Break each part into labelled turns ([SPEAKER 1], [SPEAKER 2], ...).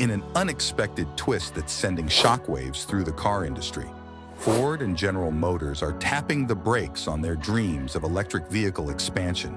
[SPEAKER 1] in an unexpected twist that's sending shockwaves through the car industry. Ford and General Motors are tapping the brakes on their dreams of electric vehicle expansion.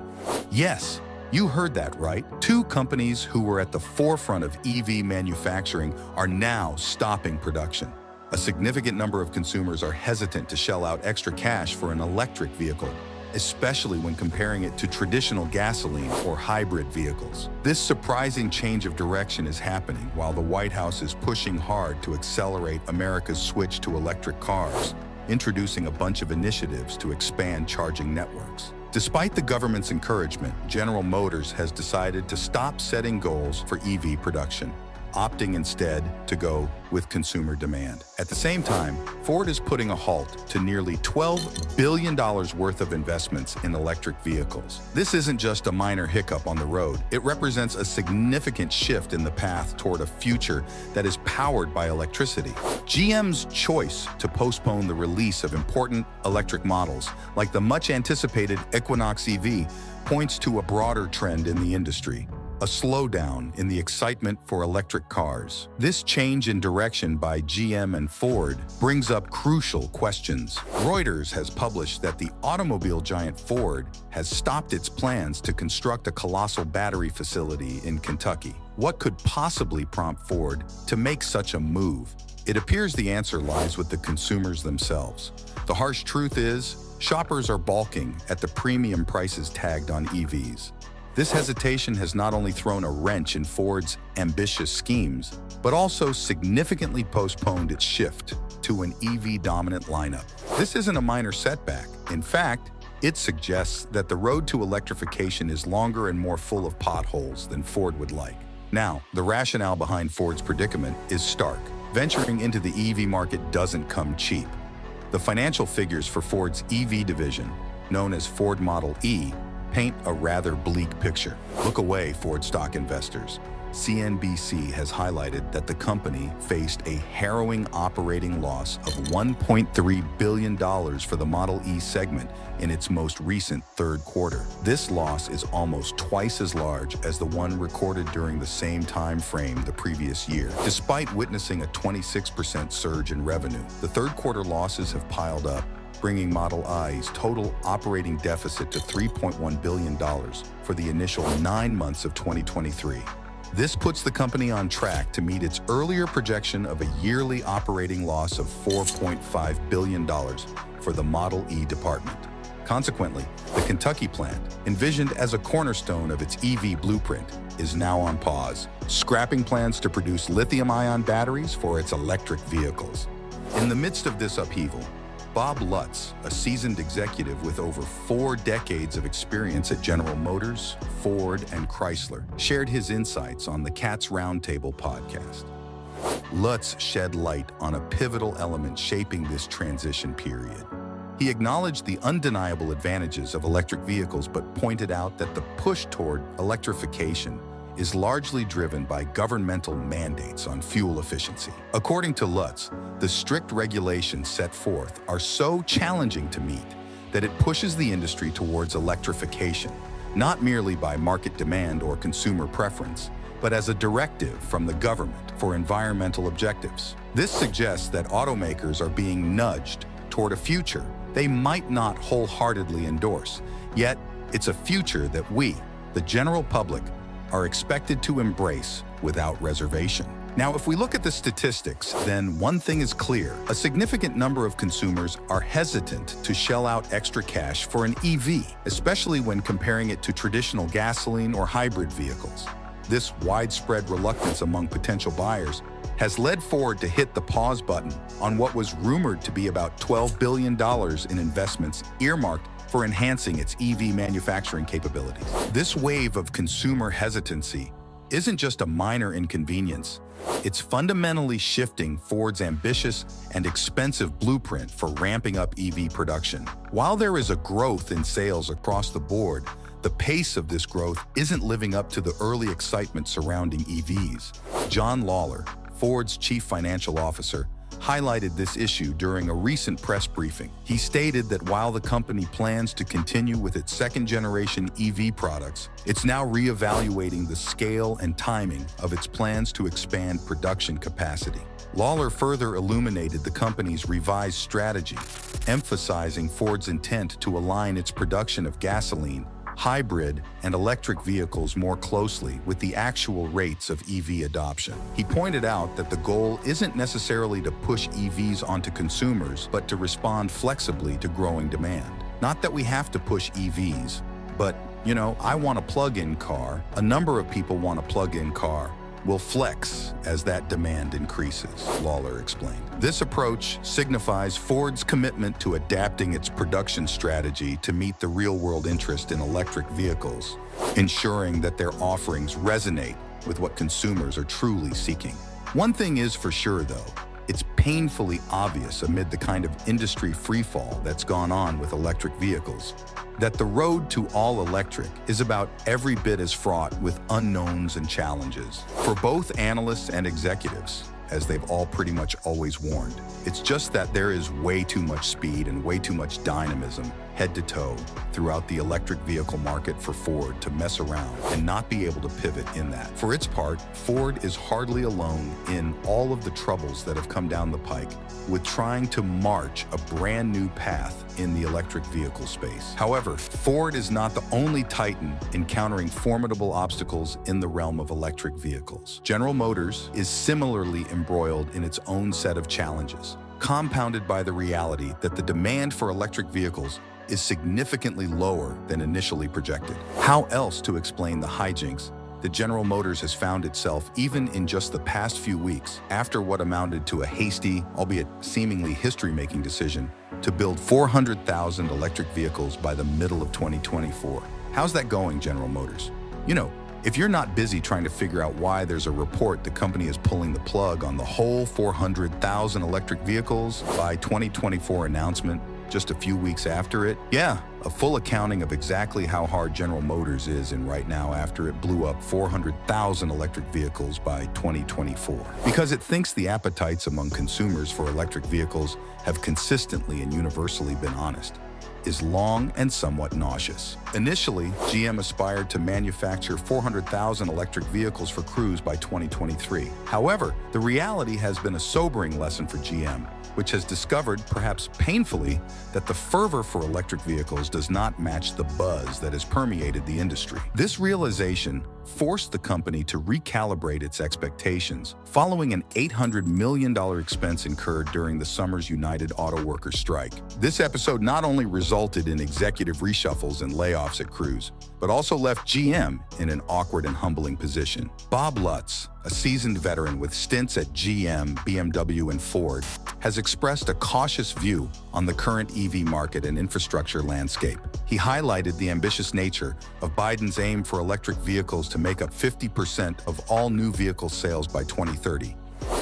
[SPEAKER 1] Yes, you heard that right. Two companies who were at the forefront of EV manufacturing are now stopping production. A significant number of consumers are hesitant to shell out extra cash for an electric vehicle, especially when comparing it to traditional gasoline or hybrid vehicles. This surprising change of direction is happening while the White House is pushing hard to accelerate America's switch to electric cars, introducing a bunch of initiatives to expand charging networks. Despite the government's encouragement, General Motors has decided to stop setting goals for EV production, opting instead to go with consumer demand. At the same time, Ford is putting a halt to nearly $12 billion worth of investments in electric vehicles. This isn't just a minor hiccup on the road. It represents a significant shift in the path toward a future that is powered by electricity. GM's choice to postpone the release of important electric models, like the much-anticipated Equinox EV, points to a broader trend in the industry: a slowdown in the excitement for electric cars. This change in direction by GM and Ford brings up crucial questions. Reuters has published that the automobile giant Ford has stopped its plans to construct a colossal battery facility in Kentucky. What could possibly prompt Ford to make such a move? It appears the answer lies with the consumers themselves. The harsh truth is, shoppers are balking at the premium prices tagged on EVs. This hesitation has not only thrown a wrench in Ford's ambitious schemes, but also significantly postponed its shift to an EV-dominant lineup. This isn't a minor setback. In fact, it suggests that the road to electrification is longer and more full of potholes than Ford would like. Now, the rationale behind Ford's predicament is stark. Venturing into the EV market doesn't come cheap. The financial figures for Ford's EV division, known as Ford Model E, paint a rather bleak picture. Look away, Ford stock investors. CNBC has highlighted that the company faced a harrowing operating loss of $1.3 billion for the Model E segment in its most recent third quarter. This loss is almost twice as large as the one recorded during the same time frame the previous year. Despite witnessing a 26% surge in revenue, the third quarter losses have piled up, bringing Model I's total operating deficit to $3.1 billion for the initial 9 months of 2023. This puts the company on track to meet its earlier projection of a yearly operating loss of $4.5 billion for the Model E department. Consequently, the Kentucky plant, envisioned as a cornerstone of its EV blueprint, is now on pause, scrapping plans to produce lithium-ion batteries for its electric vehicles. In the midst of this upheaval, Bob Lutz, a seasoned executive with over 4 decades of experience at General Motors, Ford, and Chrysler, shared his insights on the Cat's Roundtable podcast. Lutz shed light on a pivotal element shaping this transition period. He acknowledged the undeniable advantages of electric vehicles, but pointed out that the push toward electrification is largely driven by governmental mandates on fuel efficiency. According to Lutz, the strict regulations set forth are so challenging to meet that it pushes the industry towards electrification, not merely by market demand or consumer preference, but as a directive from the government for environmental objectives. This suggests that automakers are being nudged toward a future they might not wholeheartedly endorse, yet it's a future that we, the general public, are expected to embrace without reservation. Now, if we look at the statistics, then one thing is clear. A significant number of consumers are hesitant to shell out extra cash for an EV, especially when comparing it to traditional gasoline or hybrid vehicles. This widespread reluctance among potential buyers has led Ford to hit the pause button on what was rumored to be about $12 billion in investments earmarked for enhancing its EV manufacturing capabilities. This wave of consumer hesitancy isn't just a minor inconvenience. It's fundamentally shifting Ford's ambitious and expensive blueprint for ramping up EV production. While there is a growth in sales across the board, the pace of this growth isn't living up to the early excitement surrounding EVs. Lawler, Ford's chief financial officer, highlighted this issue during a recent press briefing. He stated that while the company plans to continue with its second-generation EV products, it's now reevaluating the scale and timing of its plans to expand production capacity. Lawler further illuminated the company's revised strategy, emphasizing Ford's intent to align its production of gasoline, hybrid, and electric vehicles more closely with the actual rates of EV adoption. He pointed out that the goal isn't necessarily to push EVs onto consumers, but to respond flexibly to growing demand. Not that we have to push EVs, but, I want a plug-in car. A number of people want a plug-in car. Will flex as that demand increases, Lawler explained. This approach signifies Ford's commitment to adapting its production strategy to meet the real-world interest in electric vehicles, ensuring that their offerings resonate with what consumers are truly seeking. One thing is for sure, though, it's painfully obvious amid the kind of industry freefall that's gone on with electric vehicles, that the road to all electric is about every bit as fraught with unknowns and challenges. For both analysts and executives, as they've all pretty much always warned, it's just that there is way too much speed and way too much dynamism head to toe throughout the electric vehicle market for Ford to mess around and not be able to pivot in that. For its part, Ford is hardly alone in all of the troubles that have come down the pike with trying to march a brand new path in the electric vehicle space. However, Ford is not the only titan encountering formidable obstacles in the realm of electric vehicles. General Motors is similarly embroiled in its own set of challenges, compounded by the reality that the demand for electric vehicles is significantly lower than initially projected. How else to explain the hijinks that General Motors has found itself even in just the past few weeks after what amounted to a hasty, albeit seemingly history-making decision to build 400,000 electric vehicles by the middle of 2024? How's that going, General Motors? If you're not busy trying to figure out why there's a report the company is pulling the plug on the whole 400,000 electric vehicles by 2024 announcement just a few weeks after it, yeah, a full accounting of exactly how hard General Motors is in right now after it blew up 400,000 electric vehicles by 2024. Because it thinks the appetites among consumers for electric vehicles have consistently and universally been honest, is long and somewhat nauseous. Initially, GM aspired to manufacture 400,000 electric vehicles for Cruise by 2023. However, the reality has been a sobering lesson for GM, which has discovered, perhaps painfully, that the fervor for electric vehicles does not match the buzz that has permeated the industry. This realization forced the company to recalibrate its expectations following an $800 million expense incurred during the summer's United Auto Workers strike. This episode not only resulted in executive reshuffles and layoffs at Cruise, but also left GM in an awkward and humbling position. Bob Lutz, a seasoned veteran with stints at GM, BMW, and Ford, has expressed a cautious view on the current EV market and infrastructure landscape. He highlighted the ambitious nature of Biden's aim for electric vehicles to make up 50% of all new vehicle sales by 2030,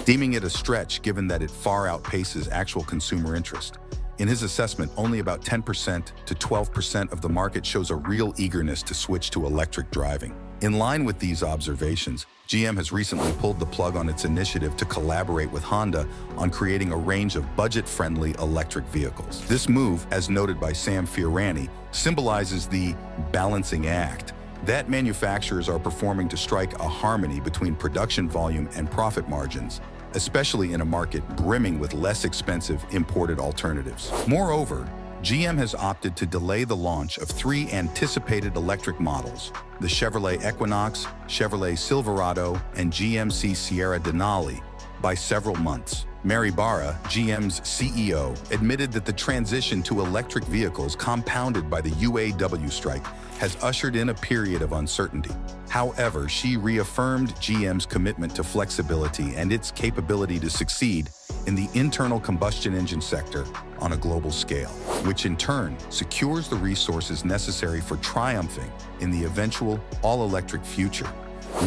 [SPEAKER 1] deeming it a stretch given that it far outpaces actual consumer interest. In his assessment, only about 10% to 12% of the market shows a real eagerness to switch to electric driving. In line with these observations, GM has recently pulled the plug on its initiative to collaborate with Honda on creating a range of budget-friendly electric vehicles. This move, as noted by Sam Fiorani, symbolizes the balancing act that manufacturers are performing to strike a harmony between production volume and profit margins, especially in a market brimming with less expensive imported alternatives. Moreover, GM has opted to delay the launch of 3 anticipated electric models, the Chevrolet Equinox, Chevrolet Silverado, and GMC Sierra Denali, by several months. Mary Barra, GM's CEO, admitted that the transition to electric vehicles compounded by the UAW strike has ushered in a period of uncertainty. However, she reaffirmed GM's commitment to flexibility and its capability to succeed in the internal combustion engine sector on a global scale, which in turn secures the resources necessary for triumphing in the eventual all-electric future.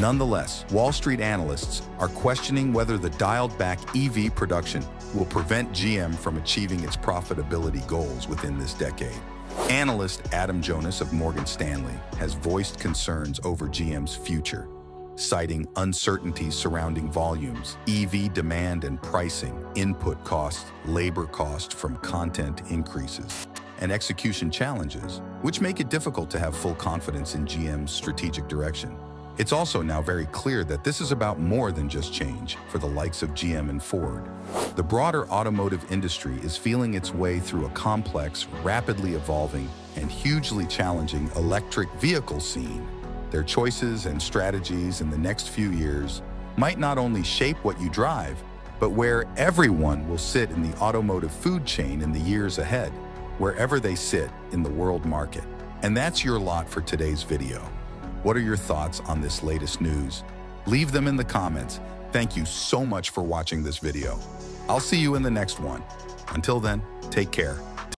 [SPEAKER 1] Nonetheless, Wall Street analysts are questioning whether the dialed-back EV production will prevent GM from achieving its profitability goals within this decade. Analyst Adam Jonas of Morgan Stanley has voiced concerns over GM's future, citing uncertainties surrounding volumes, EV demand and pricing, input costs, labor cost from content increases, and execution challenges, which make it difficult to have full confidence in GM's strategic direction. It's also now very clear that this is about more than just change for the likes of GM and Ford. The broader automotive industry is feeling its way through a complex, rapidly evolving, and hugely challenging electric vehicle scene. Their choices and strategies in the next few years might not only shape what you drive, but where everyone will sit in the automotive food chain in the years ahead, wherever they sit in the world market. And that's your lot for today's video. What are your thoughts on this latest news? Leave them in the comments. Thank you so much for watching this video. I'll see you in the next one. Until then, take care.